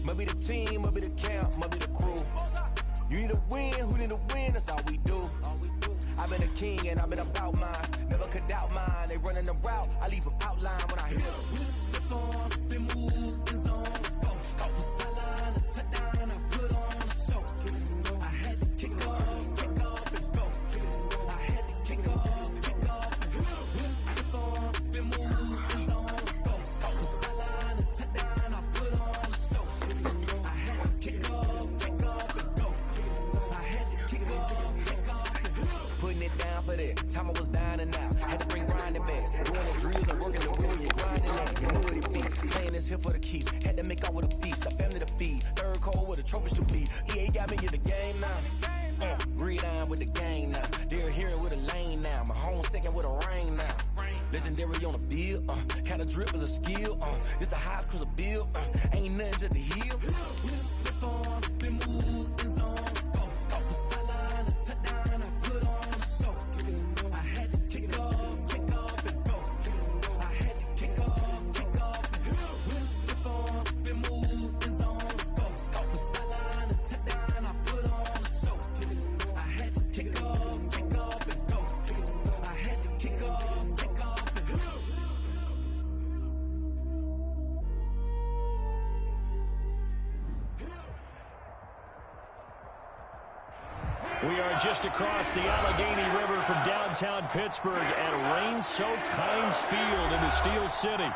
Might be the team, might be the camp, might be the crew. You need a win, who need a win, that's all we do. I've been a king and I've been about mine. Never could doubt mine. They running the route, I leave them outline when I hit them. We just step on, spin, move, in zone, let's go. Caught the sideline, a touchdown, I put on a show. I had to kick off and go. I had to kick off and go. We just step on, spin, move, in zone, let's go. Caught the sideline, a touchdown, I put on a show. I had to kick off and go. I had to kick off and go. Putting it down for that. Time I was down and out. Had to bring grinding back. Doing the drills and working the wheel, you grinding that. You know what it be. Playing this here for the keeps. Had to make out with a feast. A family to feed. Third cold where the trophy should be. EA got me in the game now. Breathe on with the game now. They're here with a lane now. My home second with a rain now. Legendary on the field. Kinda drip is a skill. It's the highest cruiser bill. Ain't nothing just the hill. We just step on, spin, move, in zone, let's go. Off the sideline, a touchdown, I put on a show. I had to kick off and go. I had to kick off and go. We just step on, spin, move, in zone, let's go. Off the sideline, a touchdown, I put on a show. I had to kick off and go. I had to kick off and go. We are just across the Allegheny River from downtown Pittsburgh at rain-soaked Heinz Field in the Steel City.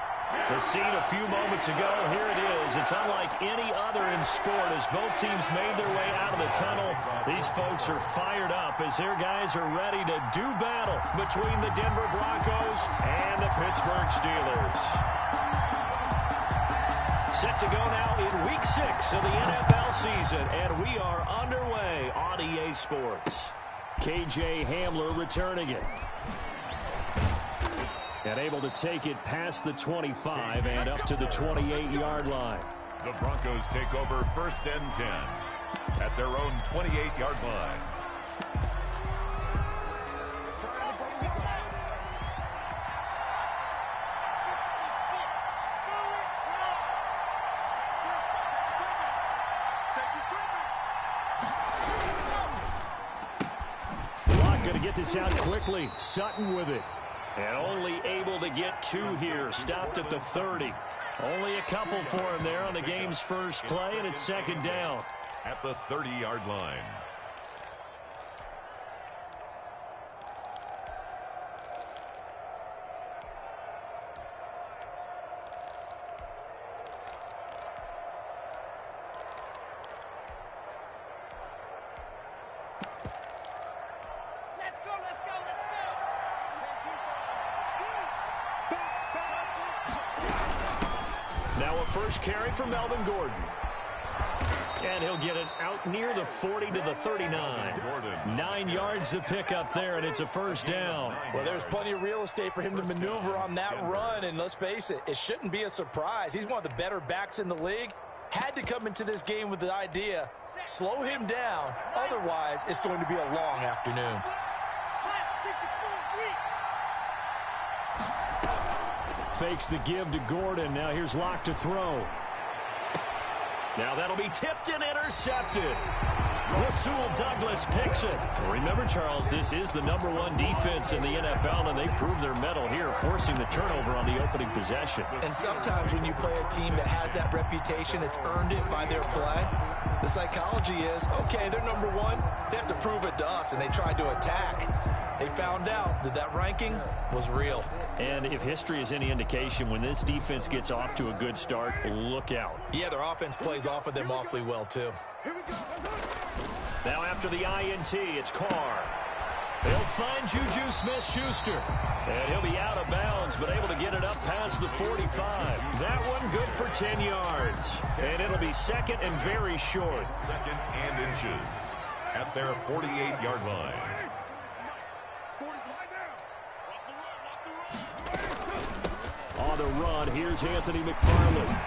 The scene a few moments ago, here it is. It's unlike any other in sport as both teams made their way out of the tunnel. These folks are fired up as their guys are ready to do battle between the Denver Broncos and the Pittsburgh Steelers. Set to go now in Week 6 of the NFL season, and we are underway on EA Sports. KJ Hamler returning it. And able to take it past the 25 and up to the 28-yard line. The Broncos take over 1st and 10 at their own 28-yard line. Going to get this out quickly. Sutton with it. And only able to get 2 here. Stopped at the 30. Only a couple for him there on the game's first play, and it's 2nd down. At the 30-yard line. First carry for Melvin Gordon. And he'll get it out near the 40 to the 39. 9 yards to pick up there, and it's a 1st down. Well, there's plenty of real estate for him to maneuver on that run, and let's face it, it shouldn't be a surprise. He's one of the better backs in the league. Had to come into this game with the idea, slow him down, otherwise it's going to be a long afternoon. Fakes the give to Gordon. Now here's Locke to throw. Now that'll be tipped and intercepted. Rasul Douglas picks it. Remember, Charles, this is the #1 defense in the NFL, and they prove their mettle here, forcing the turnover on the opening possession. And sometimes when you play a team that has that reputation, that's earned it by their play, the psychology is, okay, they're #1. They have to prove it to us, and they tried to attack. They found out that that ranking was real. And if history is any indication, when this defense gets off to a good start, look out. Yeah, their offense plays off of them awfully well, too. Now after the INT, it's Carr. They'll find Juju Smith-Schuster. And he'll be out of bounds, but able to get it up past the 45. That one good for 10 yards. And it'll be 2nd and very short. 2nd and inches at their 48-yard line. On the run, here's Anthony McFarland.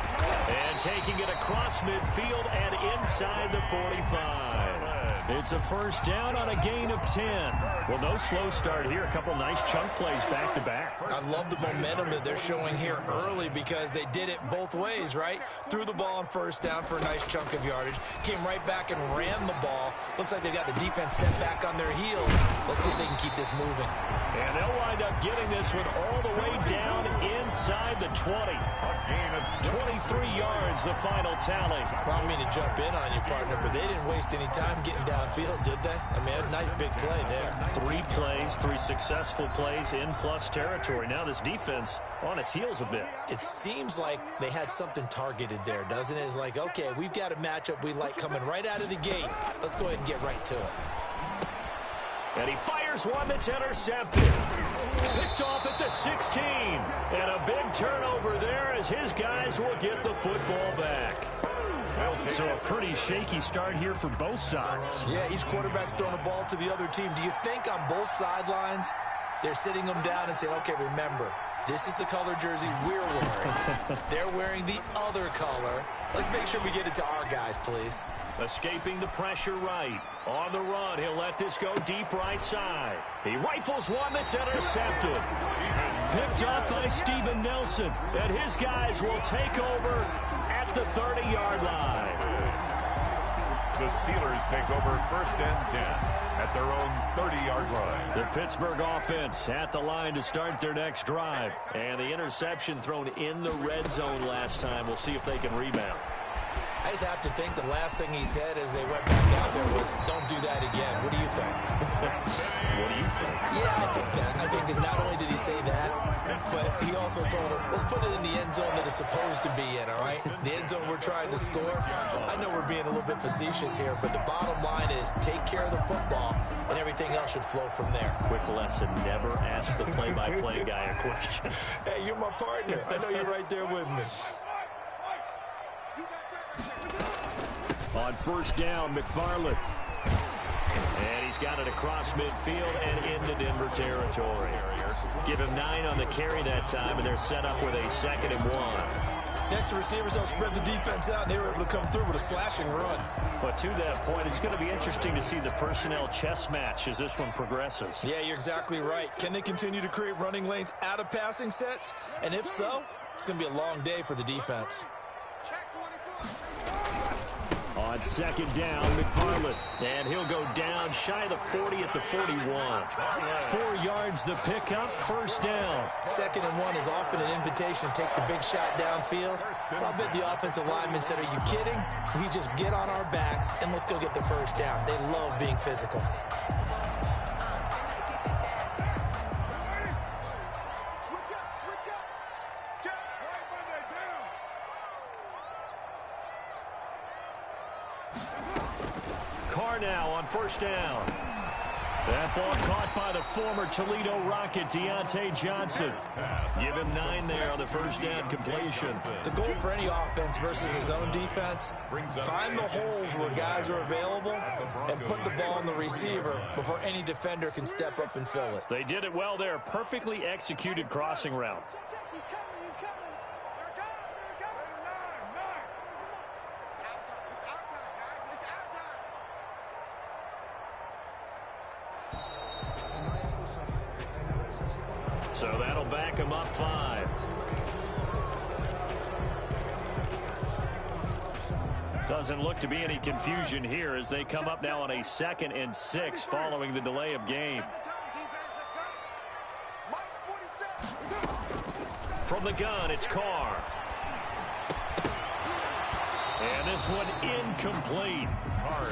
And taking it across midfield and inside the 45. It's a first down on a gain of 10. Well, no slow start here. A couple nice chunk plays back-to-back. I love the momentum that they're showing here early because they did it both ways, right? Threw the ball on first down for a nice chunk of yardage. Came right back and ran the ball. Looks like they've got the defense set back on their heels. Let's see if they can keep this moving. And they'll wind up getting this one all the way down inside the 20. A gain of 23 yards, the final tally. I don't mean to jump in on you, partner, but they didn't waste any time getting downfield, did they? I mean, a nice big play there. 3 plays, 3 successful plays in plus territory. Now this defense on its heels a bit. It seems like they had something targeted there, doesn't it? It's like, okay, we've got a matchup we like coming right out of the gate. Let's go ahead and get right to it. And he fires one that's intercepted. Picked off at the 16. And a big turnover there as his guys will get the football back. So a pretty shaky start here for both sides. Yeah, each quarterback's throwing the ball to the other team. Do you think on both sidelines they're sitting them down and saying, okay, remember, this is the color jersey we're wearing. They're wearing the other color. Let's make sure we get it to our guys, please. Escaping the pressure right. On the run, he'll let this go deep right side. He rifles one that's intercepted. Picked off by Steven Nelson. And his guys will take over at the 30-yard line. The Steelers take over first and 10 at their own 30-yard line. The Pittsburgh offense at the line to start their next drive. And the interception thrown in the red zone last time. We'll see if they can rebound. I just have to think the last thing he said as they went back out there was, don't do that again. What do you think? What do you think? Yeah, I think that. I think that not only did he say that, but he also told him, let's put it in the end zone that it's supposed to be in, all right? The end zone we're trying to score. I know we're being a little bit facetious here, but the bottom line is take care of the football, and everything else should flow from there. Quick lesson, never ask the play-by-play guy a question. Hey, you're my partner. I know you're right there with me. On first down, McFarland. And he's got it across midfield and into Denver territory. Give him 9 on the carry that time, and they're set up with a 2nd and 1. Next, the receivers don't spread the defense out, and they were able to come through with a slashing run. But to that point, it's going to be interesting to see the personnel chess match as this one progresses. Yeah, you're exactly right. Can they continue to create running lanes out of passing sets? And if so, it's going to be a long day for the defense. On 2nd down, McFarland. And he'll go down shy of the 40 at the 41. 4 yards the pickup, first down. 2nd and 1 is often an invitation to take the big shot downfield. I'll bet the offensive lineman said, are you kidding? We just get on our backs and let's go get the first down. They love being physical. Now on first down. That ball caught by the former Toledo Rocket, Deontay Johnson. Give him 9 there on the first down completion. The goal for any offense versus his own defense, find the holes where guys are available and put the ball on the receiver before any defender can step up and fill it. They did it well there. Perfectly executed crossing route. So that'll back him up 5. Doesn't look to be any confusion here as they come up now on a 2nd and 6 following the delay of game. From the gun, it's Carr. And this one incomplete.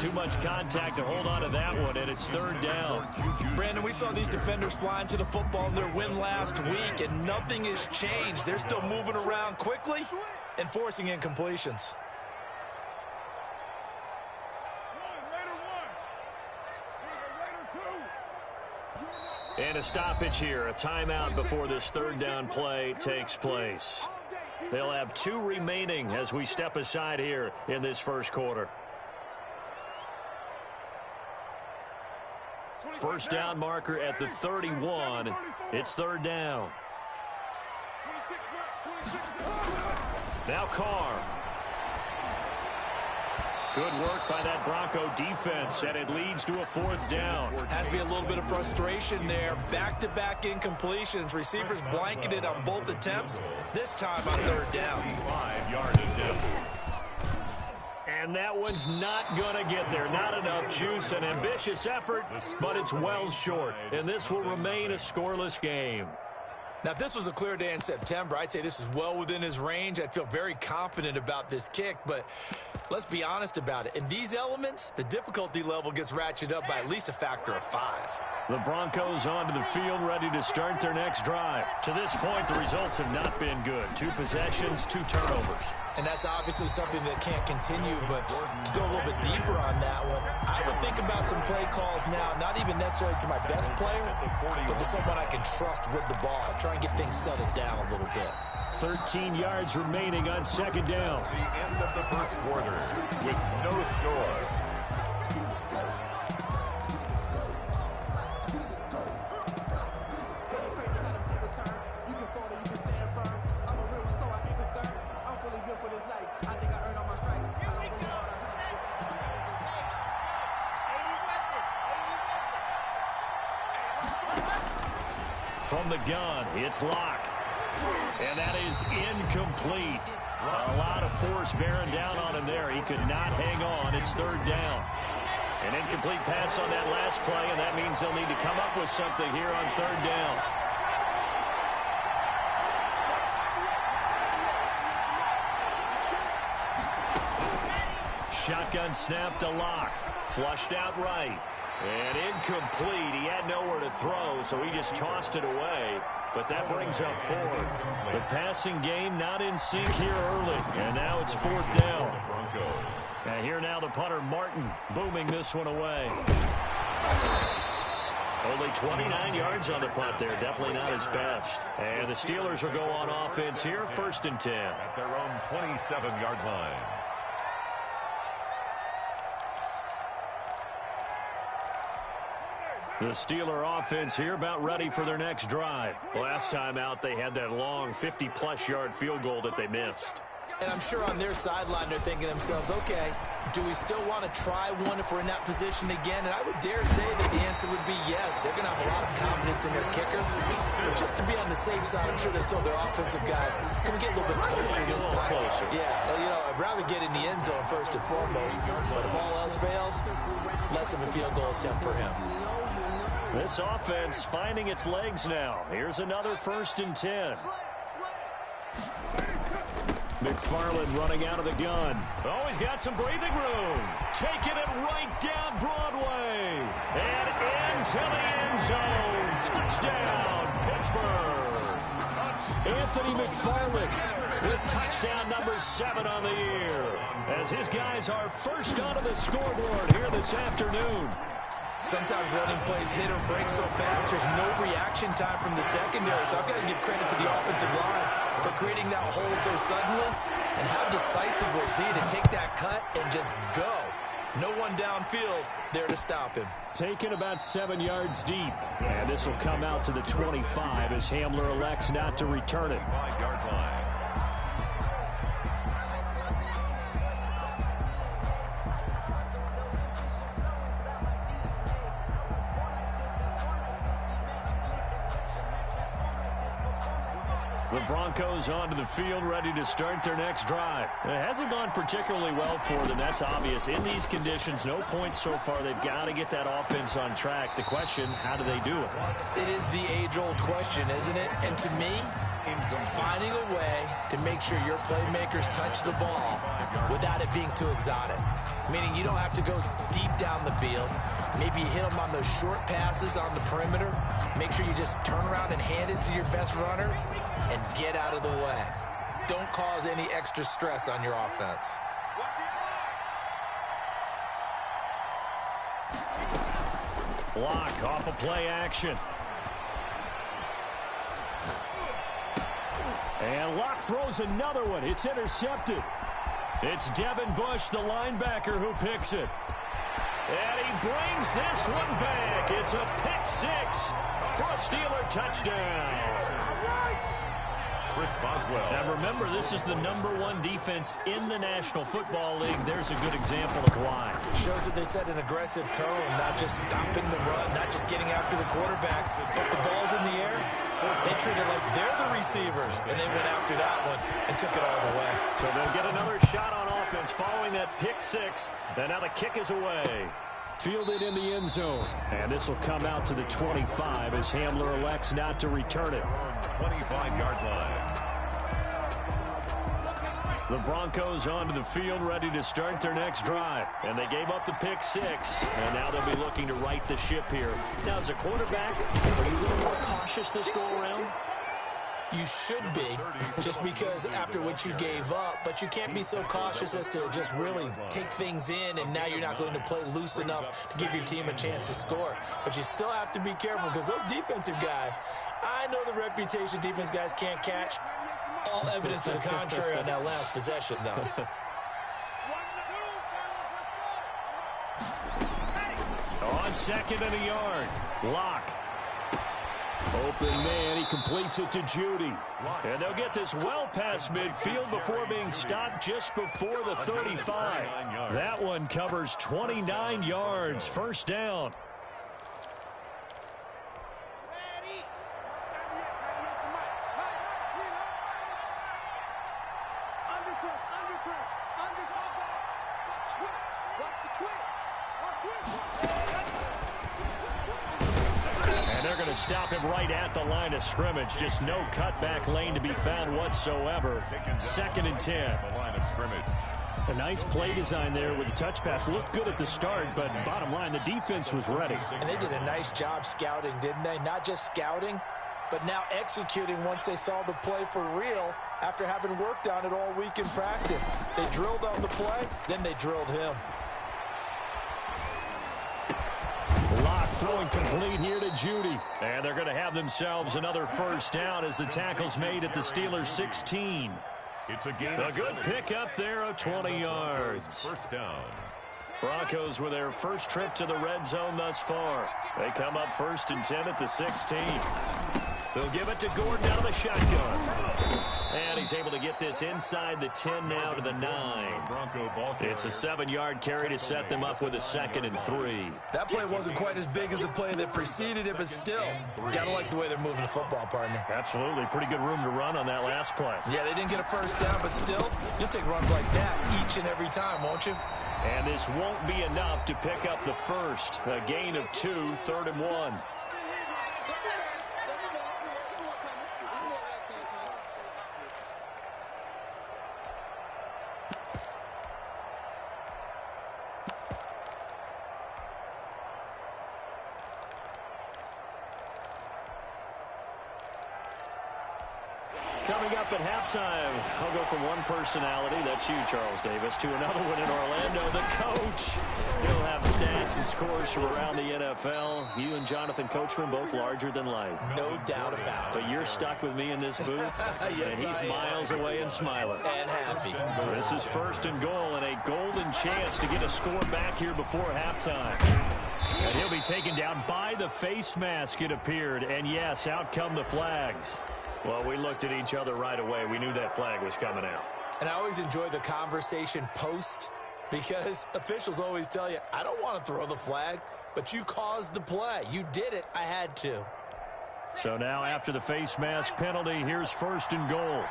Too much contact to hold on to that one, and it's 3rd down. Brandon, we saw these defenders flying to the football in their win last week, and nothing has changed. They're still moving around quickly and forcing incompletions. And a stoppage here, a timeout before this 3rd down play takes place. They'll have 2 remaining as we step aside here in this first quarter. First down marker at the 31. It's 3rd down. Now Carr. Good work by that Bronco defense, and it leads to a 4th down. Has to be a little bit of frustration there. Back-to-back incompletions. Receivers blanketed on both attempts. This time on 3rd down. 5-yard attempt. And that one's not going to get there. Not enough juice. An ambitious effort, but it's well short. And this will remain a scoreless game. Now, if this was a clear day in September, I'd say this is well within his range. I'd feel very confident about this kick, but let's be honest about it. In these elements, the difficulty level gets ratcheted up by at least a factor of 5. The Broncos onto the field, ready to start their next drive. To this point, the results have not been good. 2 possessions, 2 turnovers. And that's obviously something that can't continue, but to go a little bit deeper on that one, I would think about some play calls now, not even necessarily to my best player, but to someone I can trust with the ball. Try and get things settled down a little bit. 13 yards remaining on 2nd down. The end of the first quarter with no score. From the gun, it's Locke. And that is incomplete. A lot of force bearing down on him there. He could not hang on. It's 3rd down. An incomplete pass on that last play, and that means they'll need to come up with something here on 3rd down. Shotgun snap to Locke. Flushed out right. And incomplete. He had nowhere to throw, so he just tossed it away. But that brings up 4th. The passing game not in sync here early. And now it's 4th down. And here now the punter, Martin, booming this one away. Only 29 yards on the punt there. Definitely not his best. And the Steelers will go on offense here, 1st and 10. At their own 27-yard line. The Steeler offense here about ready for their next drive. Last time out, they had that long 50-plus yard field goal that they missed. And I'm sure on their sideline, they're thinking to themselves, okay, do we still want to try one if we're in that position again? And I would dare say that the answer would be yes. They're going to have a lot of confidence in their kicker. But just to be on the safe side, I'm sure they told their offensive guys, can we get a little bit closer this time? Closer. Yeah, well, you know, I'd rather get in the end zone first and foremost. But if all else fails, less of a field goal attempt for him. This offense finding its legs now. Here's another 1st and 10. McFarland running out of the gun. Oh, he's got some breathing room. Taking it right down Broadway. And into the end zone. Touchdown, Pittsburgh. Anthony McFarland with touchdown number 7 on the year. As his guys are first onto the scoreboard here this afternoon. Sometimes running plays hit or break so fast, there's no reaction time from the secondary. So I've got to give credit to the offensive line for creating that hole so suddenly. And how decisive was he to take that cut and just go? No one downfield there to stop him. Taken about 7 yards deep. And this will come out to the 25 as Hamler elects not to return it. 5-yard line. The Broncos onto the field, ready to start their next drive. It hasn't gone particularly well for them. That's obvious. In these conditions, no points so far. They've got to get that offense on track. The question, how do they do it? It is the age-old question, isn't it? And to me, finding a way to make sure your playmakers touch the ball without it being too exotic. Meaning you don't have to go deep down the field. Maybe you hit them on those short passes on the perimeter. Make sure you just turn around and hand it to your best runner and get out of the way. Don't cause any extra stress on your offense. Block off of play action. And Locke throws another one. It's intercepted. It's Devin Bush, the linebacker, who picks it. And he brings this one back. It's a pick six for a Steeler touchdown. Chris Boswell. And remember, this is the #1 defense in the National Football League. There's a good example of why. Shows that they set an aggressive tone, not just stopping the run, not just getting after the quarterback, but the ball's in the air. They treat it like they're the receivers, and they went after that one and took it all the way. So they'll get another shot on offense following that pick six, and now the kick is away. Fielded in the end zone, and this will come out to the 25 as Hamler elects not to return it. 25-yard line. The Broncos onto the field, ready to start their next drive. And they gave up the pick six, and now they'll be looking to right the ship here. Now, as a quarterback, are you a little more cautious this go-around? You should be, just because after what you gave up, but you can't be so cautious as to just really take things in, and now you're not going to play loose enough to give your team a chance to score. But you still have to be careful, because those defensive guys, I know the reputation defense guys can't catch. All evidence to the contrary on that last possession, though. On second and a yard, Locke. Open man, he completes it to Judy. And they'll get this well past midfield before being stopped just before the 35. That one covers 29 yards, first down. Stop him right at the line of scrimmage. Just no cutback lane to be found whatsoever. Second and 10. The line of scrimmage. A nice play design there with the touch pass. Looked good at the start, but bottom line, the defense was ready. And they did a nice job scouting, didn't they? Not just scouting, but now executing once they saw the play for real after having worked on it all week in practice. They drilled on the play, then they drilled him. Locke throwing complete here to Judy. And they're going to have themselves another first down as the tackle's made at the Steelers' 16. It's a game. A good pick up there of 20 yards. First down. Broncos with their first trip to the red zone thus far. They come up first and 10 at the 16. They'll give it to Gordon out of the shotgun. And he's able to get this inside the 10 now to the 9. It's a 7-yard carry to set them up with a 2nd and 3. That play wasn't quite as big as the play that preceded it, but still, gotta like the way they're moving the football, partner. Absolutely. Pretty good room to run on that last play. Yeah, they didn't get a first down, but still, you'll take runs like that each and every time, won't you? And this won't be enough to pick up the first. A gain of 2, 3rd and 1. Coming up at halftime, I'll go from one personality, that's you, Charles Davis, to another one in Orlando, the coach. He'll have stats and scores from around the NFL. You and Jonathan Coachman, both larger than life. No doubt about it. But you're stuck with me in this booth, yes, and he's miles away and smiling. And happy. This is 1st and goal, and a golden chance to get a score back here before halftime. And he'll be taken down by the face mask, it appeared. And yes, out come the flags. Well, we looked at each other right away. We knew that flag was coming out. And I always enjoy the conversation post, because officials always tell you, I don't want to throw the flag, but you caused the play. You did it. I had to. So now after the face mask penalty, here's 1st and goal.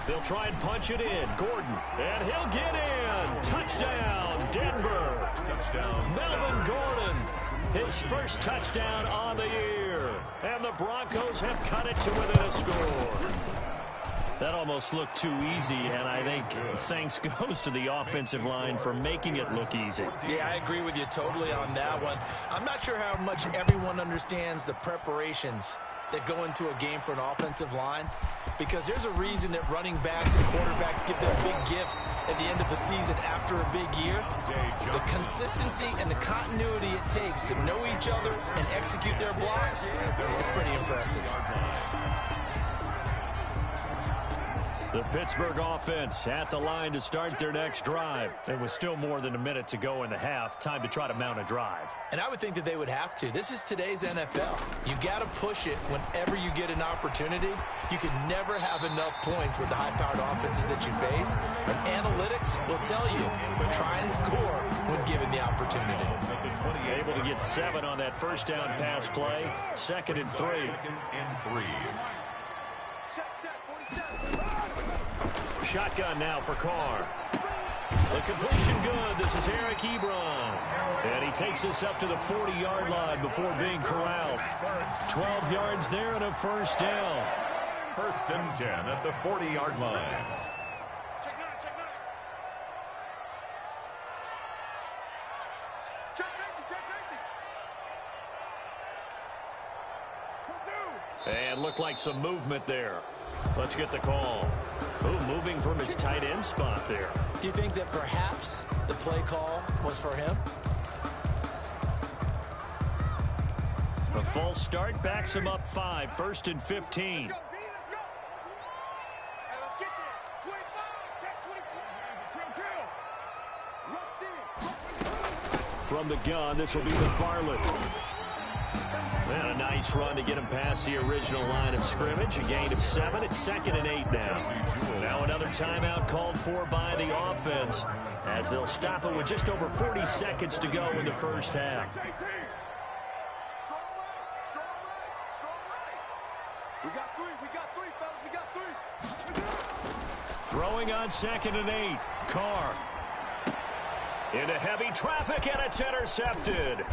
They'll try and punch it in. Gordon, and he'll get in. Touchdown, Denver. Touchdown. Melvin Gordon, his first touchdown on the year. And the Broncos have cut it to within a score. That almost looked too easy, and I think thanks goes to the offensive line for making it look easy. Yeah, I agree with you totally on that one. I'm not sure how much everyone understands the preparations that go into a game for an offensive line, because there's a reason that running backs and quarterbacks give them big gifts at the end of the season after a big year. The consistency and the continuity it takes to know each other and execute their blocks is pretty impressive. The Pittsburgh offense at the line to start their next drive. It was still more than a minute to go in the half. Time to try to mount a drive. And I would think that they would have to. This is today's NFL. You got to push it whenever you get an opportunity. You can never have enough points with the high-powered offenses that you face. And analytics will tell you, try and score when given the opportunity. Able to get 7 on that first down pass play. 2nd and 3. Shotgun now for Carr. The completion good. This is Eric Ebron. And he takes us up to the 40-yard line before being corralled. 12 yards there and a first down. 1st and 10 at the 40-yard line. And looked like some movement there. Let's get the call. Ooh, moving from his tight end spot there. Do you think that perhaps the play call was for him? A false start backs him up 5. 1st and 15. From the gun, this will be McFarland. And a nice run to get him past the original line of scrimmage. A gain of 7. It's 2nd and 8 now. Now another timeout called for by the offense as they'll stop it with just over 40 seconds to go in the first half. Throwing on 2nd and 8. Carr. Into heavy traffic, and it's intercepted.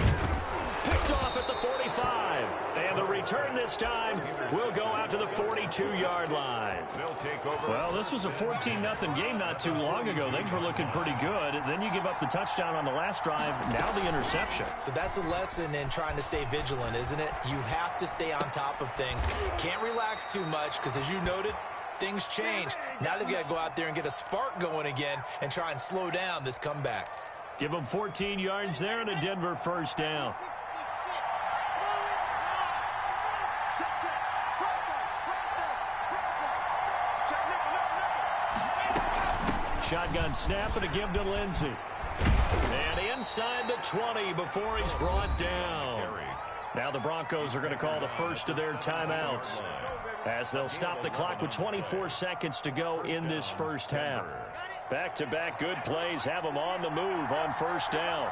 Picked off at the 45. And the return this time will go out to the 42-yard line. Well, this was a 14-0 game not too long ago. Things were looking pretty good. Then you give up the touchdown on the last drive. Now the interception. So that's a lesson in trying to stay vigilant, isn't it? You have to stay on top of things. Can't relax too much because, as you noted, things change. Now they've got to go out there and get a spark going again and try and slow down this comeback. Give them 14 yards there and a Denver first down. Shotgun snap and a give to Lindsey. And inside the 20 before he's brought down. Now the Broncos are going to call the first of their timeouts as they'll stop the clock with 24 seconds to go in this first half. Back-to-back good plays have them on the move on first down.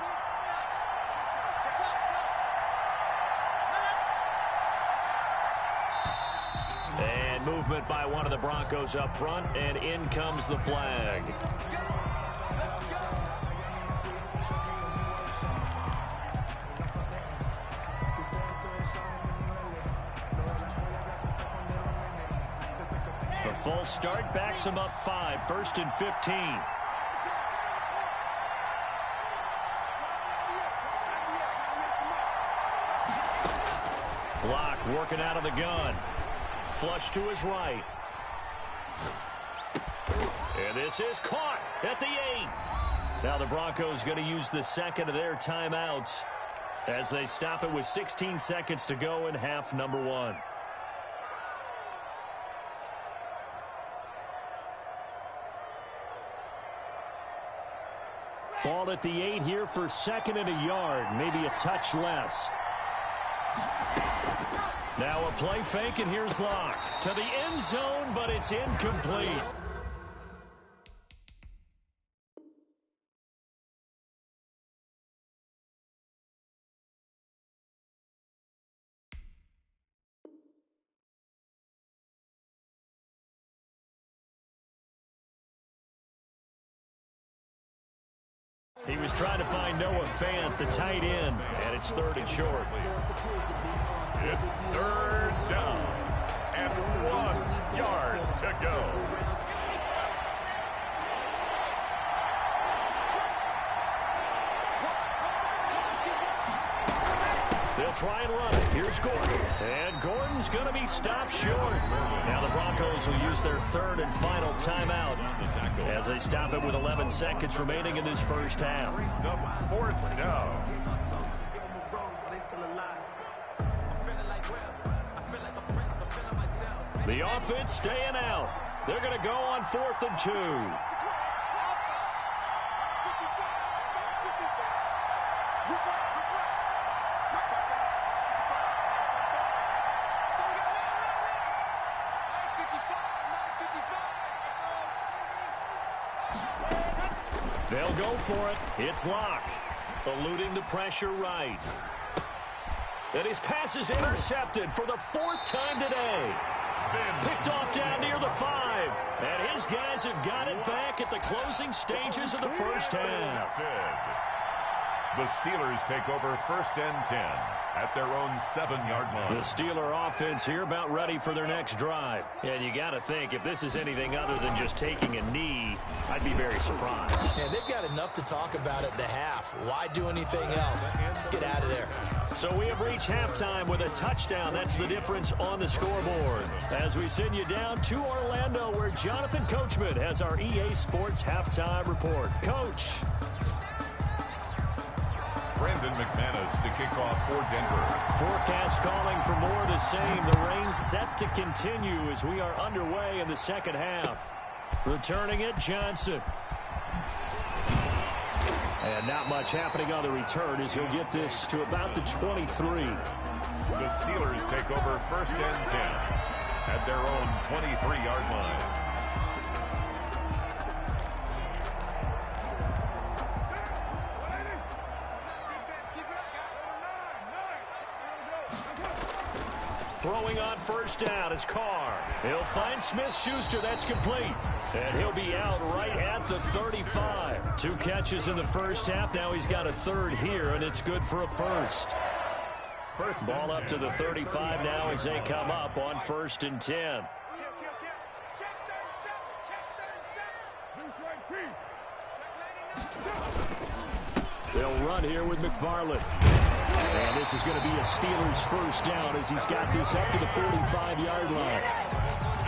And movement by one of the Broncos up front, and in comes the flag. A false start backs him up 5. 1st and 15. Block working out of the gun. Flush to his right. And this is caught at the 8. Now the Broncos going to use the second of their timeouts as they stop it with 16 seconds to go in half number 1. Ball at the 8 here for 2nd and a yard, maybe a touch less. Now a play fake, and here's Locke to the end zone, but it's incomplete. He was trying to find Noah Fant, the tight end, and it's 3rd and short. It's 3rd down and 1 yard to go. They'll try and run it. Here's Gordon. And Gordon's going to be stopped short. Now the Broncos will use their 3rd and final timeout as they stop it with 11 seconds remaining in this first half. 4th down. The offense staying out. They're going to go on 4th and 2. They'll go for it. It's Locke. Eluding the pressure right. And his pass is intercepted for the 4th time today. Picked off down near the 5. And his guys have got it back at the closing stages of the first half. The Steelers take over 1st and 10 at their own 7-yard line. The Steeler offense here about ready for their next drive. And you got to think, if this is anything other than just taking a knee, I'd be very surprised. Yeah, they've got enough to talk about at the half. Why do anything else? Just get out of there. So we have reached halftime with a touchdown. That's the difference on the scoreboard. As we send you down to Orlando, where Jonathan Coachman has our EA Sports halftime report. Coach. Brandon McManus to kick off for Denver. Forecast calling for more of the same. The rain set to continue as we are underway in the second half. Returning it, Johnson. And not much happening on the return as he'll get this to about the 23. The Steelers take over 1st and 10 at their own 23-yard line. Throwing on 1st down is Carr. He'll find Smith-Schuster. That's complete. And he'll be out right at the 35. 2 catches in the first half. Now he's got a 3rd here, and it's good for a 1st. Ball up to the 35 now as they come up on 1st and 10. They'll run here with McFarland. And this is going to be a Steelers 1st down as he's got this up to the 45-yard line.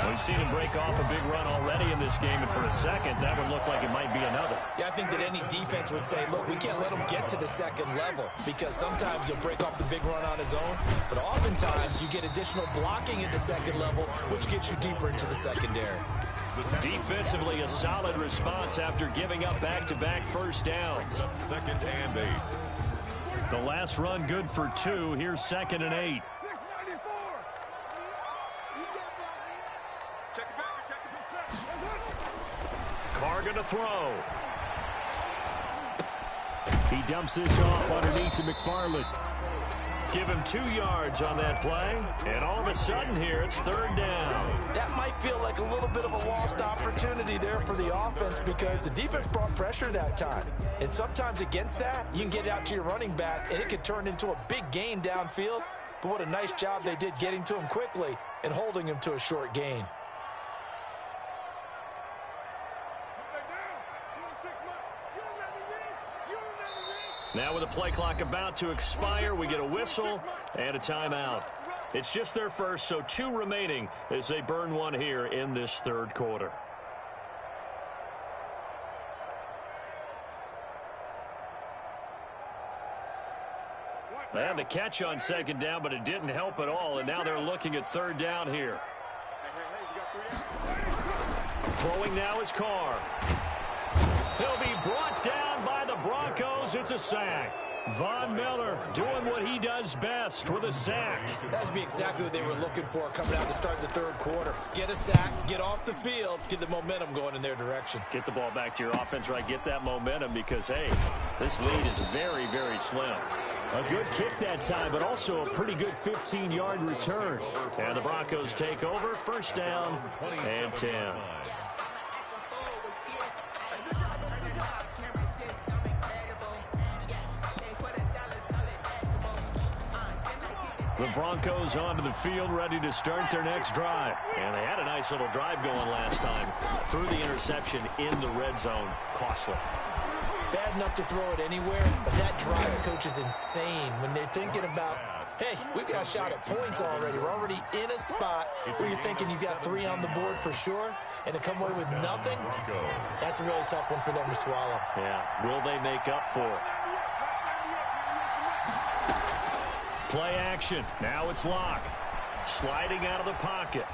We've seen him break off a big run already in this game, and for a second, that would look like it might be another. Yeah, I think that any defense would say, look, we can't let him get to the 2nd level, because sometimes he'll break off the big run on his own, but oftentimes you get additional blocking at the 2nd level, which gets you deeper into the secondary. Defensively, a solid response after giving up back-to-back 1st downs. 2nd and 8. The last run good for 2. Here's 2nd and 8. Carr going to throw. He dumps this off underneath to McFarland. Give him 2 yards on that play. And all of a sudden here, it's 3rd down. That might feel like a little bit of a lost opportunity there for the offense because the defense brought pressure that time. And sometimes against that, you can get out to your running back, and it could turn into a big gain downfield. But what a nice job they did getting to him quickly and holding him to a short gain. Now with the play clock about to expire, we get a whistle and a timeout. It's just their first, so 2 remaining as they burn 1 here in this 3rd quarter. And the catch on 2nd down, but it didn't help at all, and now they're looking at 3rd down here. Throwing now is Carr. He'll be brought down by the Broncos. It's a sack. Von Miller doing what he does best with a sack. That's be exactly what they were looking for coming out to start the 3rd quarter. Get a sack, get off the field, get the momentum going in their direction. Get the ball back to your offense, right? Get that momentum because, hey, this lead is very, very slim. A good kick that time, but also a pretty good 15-yard return. And the Broncos take over, 1st down and 10. The Broncos onto the field, ready to start their next drive. And they had a nice little drive going last time. Threw the interception in the red zone. Costly. Bad enough to throw it anywhere, but that drives coaches insane when they're thinking about, hey, we've got a shot at points already. We're already in a spot where you're thinking you've got 3 on the board for sure, and to come away with nothing, that's a really tough one for them to swallow. Yeah, will they make up for it? Play action. Now it's Locke. Sliding out of the pocket.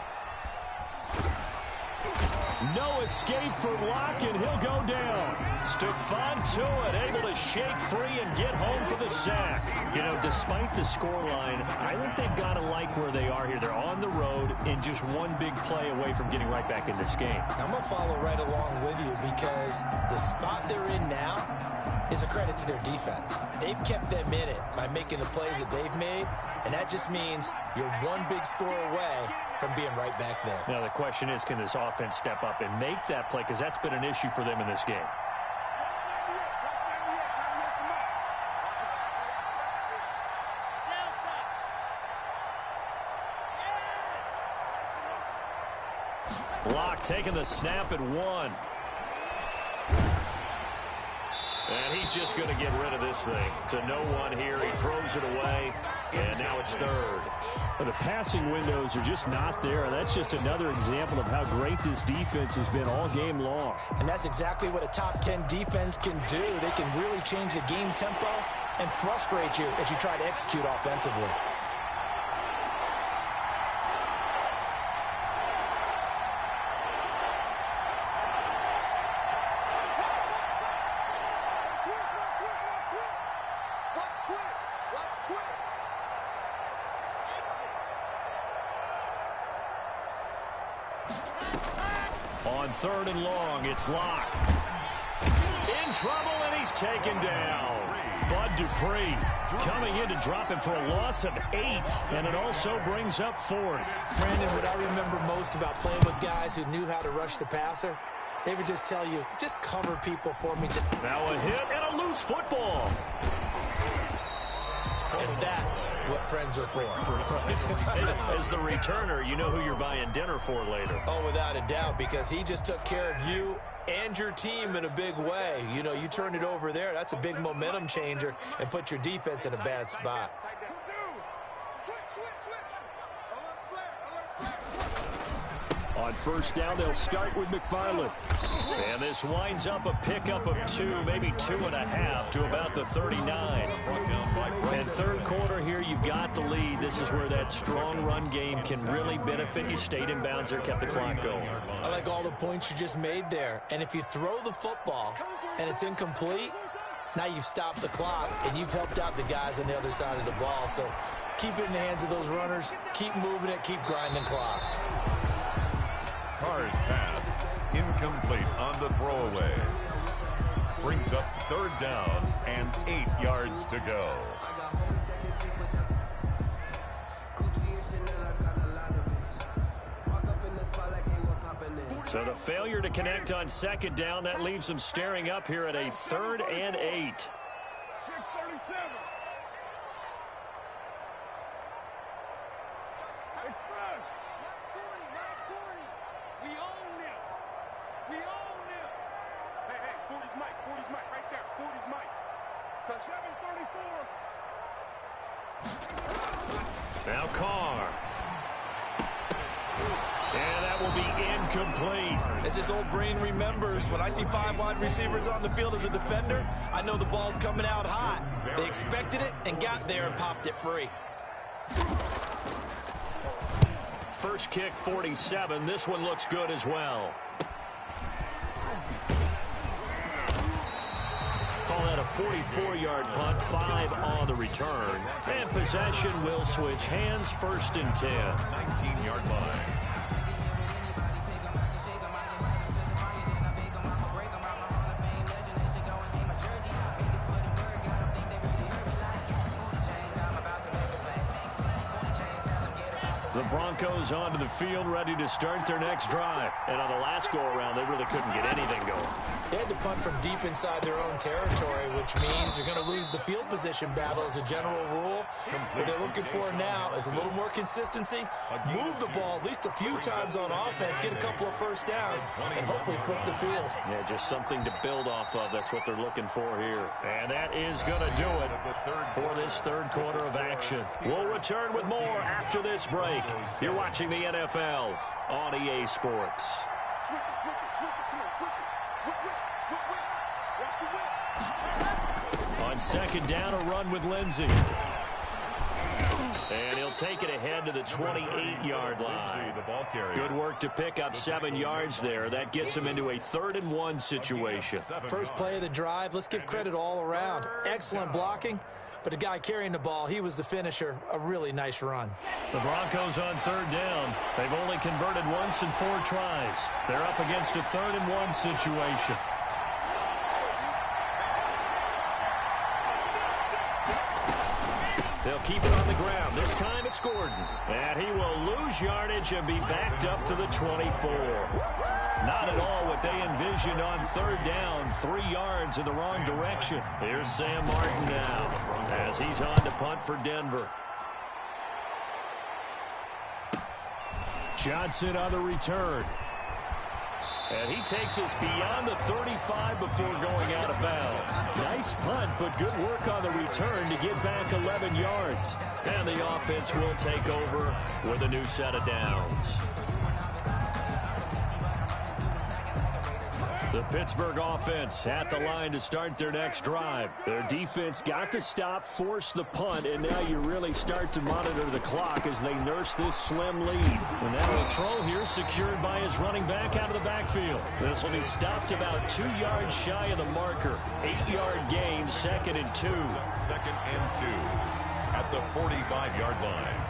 No escape for Locke, and he'll go down. Stephon Tuitt able to shake free and get home for the sack. You know, despite the scoreline, I think they've got to like where they are here. They're on the road and just one big play away from getting right back in this game. I'm going to follow right along with you because the spot they're in now is a credit to their defense. They've kept them in it by making the plays that they've made, and that just means you're one big score away from being right back there. Now, the question is, can this offense step up and make that play? Because that's been an issue for them in this game. Locke taking the snap at 1. And he's just going to get rid of this thing to no one here. He throws it away, and now it's 3rd. Well, the passing windows are just not there. That's just another example of how great this defense has been all game long. And that's exactly what a top 10 defense can do. They can really change the game tempo and frustrate you as you try to execute offensively. On 3rd and long, it's Locke. In trouble, and he's taken down. Bud Dupree coming in to drop him for a loss of 8, and it also brings up 4th. Brandon, what I remember most about playing with guys who knew how to rush the passer, they would just tell you, just cover people for me. Now a hit and a loose football. And that's what friends are for. As the returner, you know who you're buying dinner for later. Oh, without a doubt, because he just took care of you and your team in a big way. You know, you turned it over there. That's a big momentum changer and put your defense in a bad spot. On 1st down, they'll start with McFarland. And this winds up a pickup of 2, maybe 2.5 to about the 39. And 3rd quarter here, you've got the lead. This is where that strong run game can really benefit you. Stayed in bounds there, kept the clock going. I like all the points you just made there. And if you throw the football and it's incomplete, now you've stopped the clock and you've helped out the guys on the other side of the ball. So keep it in the hands of those runners. Keep moving it. Keep grinding clock. Carr's pass, incomplete on the throwaway. Brings up 3rd down and 8 yards to go. So the failure to connect on 2nd down, that leaves them staring up here at a 3rd and 8. Now Carr. And that will be incomplete. As this old brain remembers, when I see 5 wide receivers on the field as a defender, I know the ball's coming out hot. They expected it and got there and popped it free. First kick, 47. This one looks good as well. Call that a 44-yard punt, 5 on the return. And possession will switch hands, 1st and 10. 19-yard line. The Broncos onto the field, ready to start their next drive. And on the last go-around, they really couldn't get anything going. They had to punt from deep inside their own territory, which means they're going to lose the field position battle as a general rule. What they're looking for now is a little more consistency, move the ball at least a few times on offense, get a couple of 1st downs, and hopefully flip the field. Yeah, just something to build off of. That's what they're looking for here. And that is going to do it for this 3rd quarter of action. We'll return with more after this break. You're watching the NFL on EA Sports. On 2nd down, a run with Lindsey. And he'll take it ahead to the 28-yard line. Good work to pick up 7 yards there. That gets him into a 3rd-and-1 situation. First play of the drive. Let's give credit all around. Excellent blocking. But the guy carrying the ball, he was the finisher. A really nice run. The Broncos on 3rd down. They've only converted once in 4 tries. They're up against a 3rd-and-1 situation. They'll keep it on the ground. This time it's Gordon. And he will lose yardage and be backed up to the 24. Not at all what they envisioned on 3rd down. 3 yards in the wrong direction. Here's Sam Martin now as he's on to punt for Denver. Johnson on the return. And he takes us beyond the 35 before going out of bounds. Nice punt, but good work on the return to get back 11 yards. And the offense will take over with a new set of downs. The Pittsburgh offense at the line to start their next drive. Their defense got to stop, force the punt, and now you really start to monitor the clock as they nurse this slim lead. And now a throw here secured by his running back out of the backfield. This will be stopped about 2 yards shy of the marker. 8-yard gain, 2nd and 2. 2nd and 2 at the 45-yard line.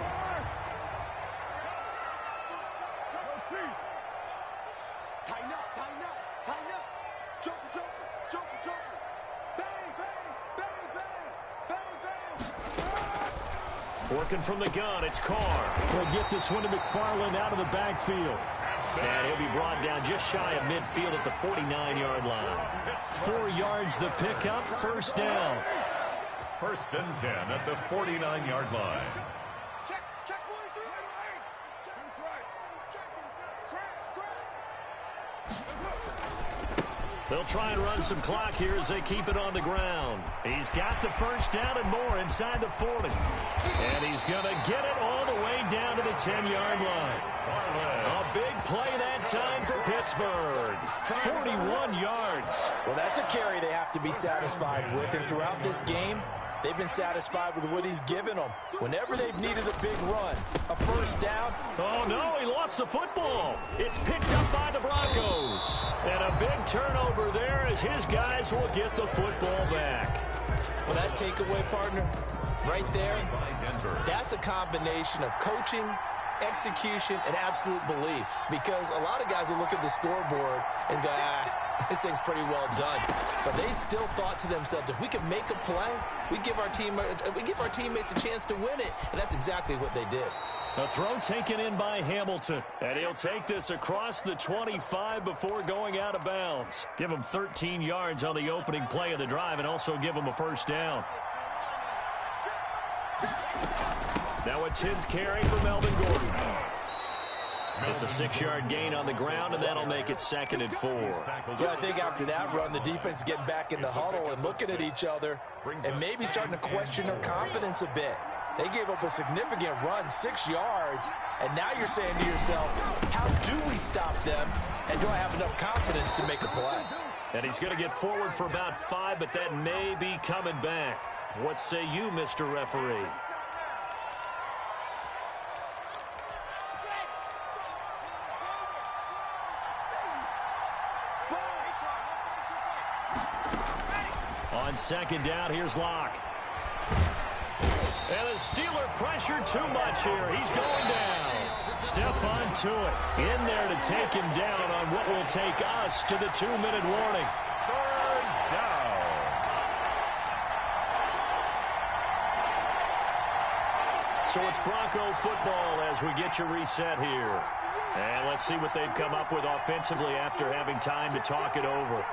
Working from the gun, it's Carr. They'll get this one to McFarland out of the backfield. And he'll be brought down just shy of midfield at the 49-yard line. 4 yards the pickup, 1st down. 1st and 10 at the 49-yard line. They'll try and run some clock here as they keep it on the ground. He's got the 1st down and more inside the 40. And he's going to get it all the way down to the 10-yard line. A big play that time for Pittsburgh. 41 yards. Well, that's a carry they have to be satisfied with. And throughout this game, they've been satisfied with what he's given them. Whenever they've needed a big run, a 1st down. Oh, no, he lost the football. It's picked up by the Broncos. And a big turnover there as his guys will get the football back. Well, that takeaway, partner, right there, that's a combination of coaching, execution, and absolute belief. Because a lot of guys will look at the scoreboard and go, this thing's pretty well done. But they still thought to themselves, if we could make a play, we give our teammates a chance to win it. And that's exactly what they did. A throw taken in by Hamilton. And he'll take this across the 25 before going out of bounds. Give him 13 yards on the opening play of the drive and also give him a 1st down. Now a 10th carry for Melvin Gordon. It's a 6-yard gain on the ground, and that'll make it 2nd and 4. Yeah, I think after that run, the defense is getting back in the huddle and looking at each other and maybe starting to question their confidence a bit. They gave up a significant run, 6 yards, and now you're saying to yourself, how do we stop them, and do I have enough confidence to make a play? And he's going to get forward for about 5, but that may be coming back. What say you, Mr. Referee? On 2nd down, here's Locke. And the Steeler pressure too much here. He's going down. Stephon Tuitt in there to take him down on what will take us to the 2-minute warning. 3rd down. So it's Bronco football as we get you reset here. And let's see what they've come up with offensively after having time to talk it over.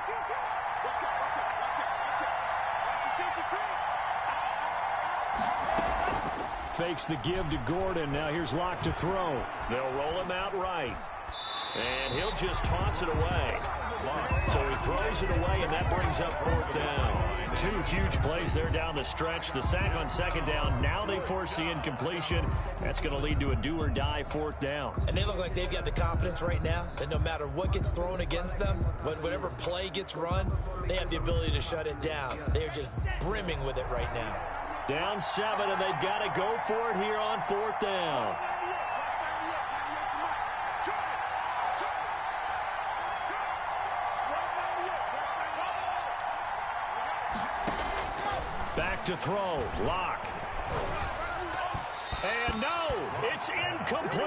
Fakes the give to Gordon. Now here's Locke to throw. They'll roll him out right. And he'll just toss it away. So he throws it away, and that brings up 4th down. 2 huge plays there down the stretch. The sack on 2nd down. Now they force the incompletion. That's going to lead to a do-or-die 4th down. And they look like they've got the confidence right now that no matter what gets thrown against them, whatever play gets run, they have the ability to shut it down. They're just brimming with it right now. Down 7, and they've got to go for it here on 4th down. Back to throw. Lock. And no, it's incomplete.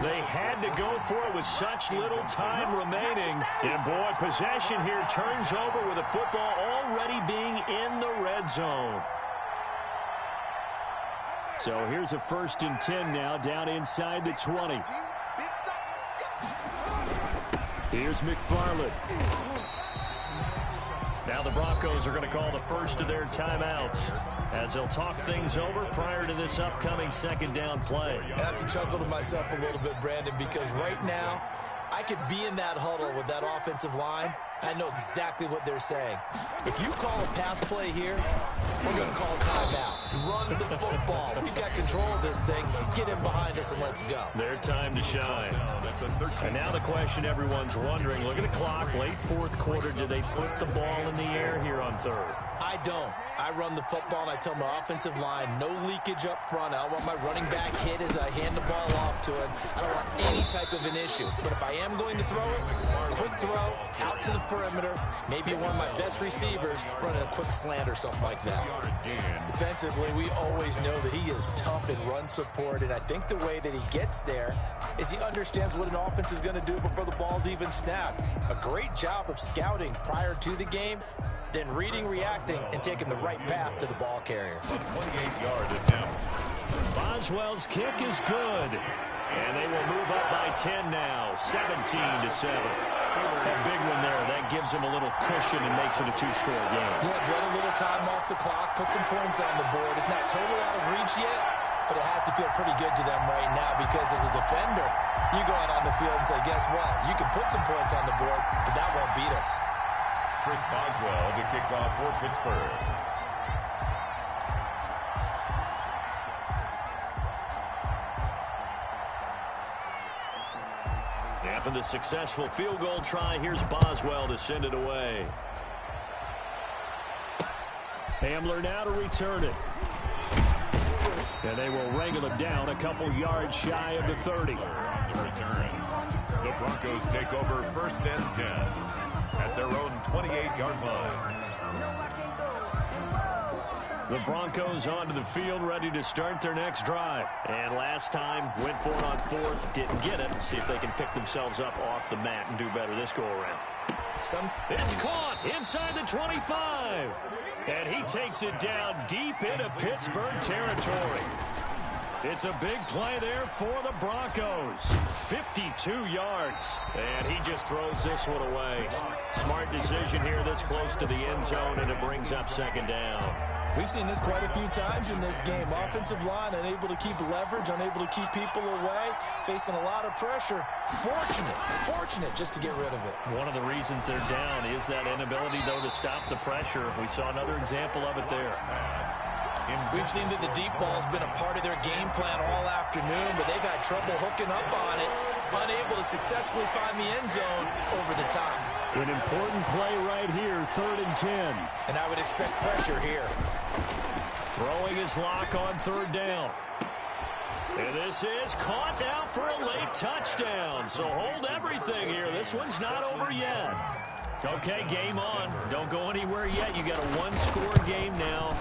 They had to go for it with such little time remaining. And boy, possession here turns over with the football already being in the red zone. So here's a 1st and 10 now, down inside the 20. Here's McFarland. Now the Broncos are going to call the first of their timeouts as they'll talk things over prior to this upcoming 2nd down play. I have to chuckle to myself a little bit, Brandon, because right now I could be in that huddle with that offensive line. I know exactly what they're saying. If you call a pass play here, we're going to call a timeout. Run the football. We've got control of this thing. Get in behind us and let's go. Their time to shine. And now the question everyone's wondering, look at the clock, late 4th quarter, do they put the ball in the air here on 3rd? I don't. I run the football and I tell my offensive line, no leakage up front. I don't want my running back hit as I hand the ball off to him. I don't want any type of an issue. But if I am going to throw it, quick throw, out to the perimeter, maybe one of my best receivers running a quick slant or something like that. Defensively, we always know that he is tough in run support, and I think the way that he gets there is he understands what an offense is going to do before the ball's even snapped. A great job of scouting prior to the game, then reading, reacting, and taking the right path to the ball carrier. 28-yard attempt. Boswell's kick is good. And they will move up by 10 now, 17-7. That big one there, that gives them a little cushion and makes it a 2-score game. Yeah, get a little time off the clock, put some points on the board. It's not totally out of reach yet, but it has to feel pretty good to them right now because as a defender, you go out on the field and say, guess what? You can put some points on the board, but that won't beat us. Chris Boswell to kick off for Pittsburgh. After the successful field goal try, here's Boswell to send it away. Hamler now to return it. And they will wrangle him down a couple yards shy of the 30. The return. The Broncos take over 1st and 10 at their own 28-yard line. The Broncos onto the field, ready to start their next drive. And last time, went for it on 4th, didn't get it. See if they can pick themselves up off the mat and do better this go-around. It's caught inside the 25. And he takes it down deep into Pittsburgh territory. It's a big play there for the Broncos. 52 yards. And he just throws this one away. Smart decision here this close to the end zone, and it brings up 2nd down. We've seen this quite a few times in this game. Offensive line unable to keep leverage, unable to keep people away, facing a lot of pressure. Fortunate just to get rid of it. One of the reasons they're down is that inability, though, to stop the pressure. We saw another example of it there. We've seen that the deep ball has been a part of their game plan all afternoon, but they've had trouble hooking up on it, unable to successfully find the end zone over the top. An important play right here, 3rd and 10. And I would expect pressure here. Throwing his lock on 3rd down. And this is caught now for a late touchdown. So hold everything here. This one's not over yet. Okay, game on. Don't go anywhere yet. You got a 1-score game now.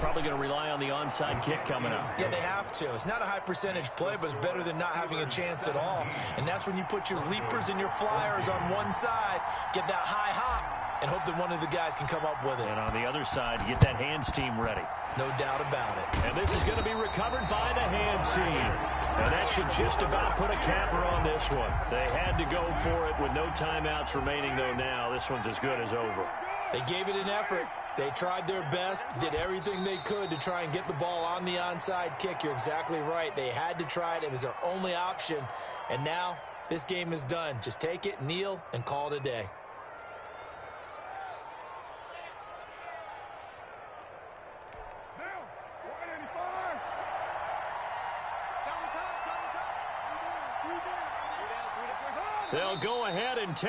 Probably going to rely on the onside kick coming up. Yeah, they have to. It's not a high percentage play, but it's better than not having a chance at all. And that's when you put your leapers and your flyers on one side, get that high hop, and hope that one of the guys can come up with it. And on the other side, get that hands team ready. No doubt about it. And this is going to be recovered by the hands team. And that should just about put a capper on this one. They had to go for it with no timeouts remaining, though now. This one's as good as over. They gave it an effort. They tried their best, did everything they could to try and get the ball on the onside kick. You're exactly right. They had to try it. It was their only option. And now this game is done. Just take it, kneel, and call it a day. They'll go ahead and take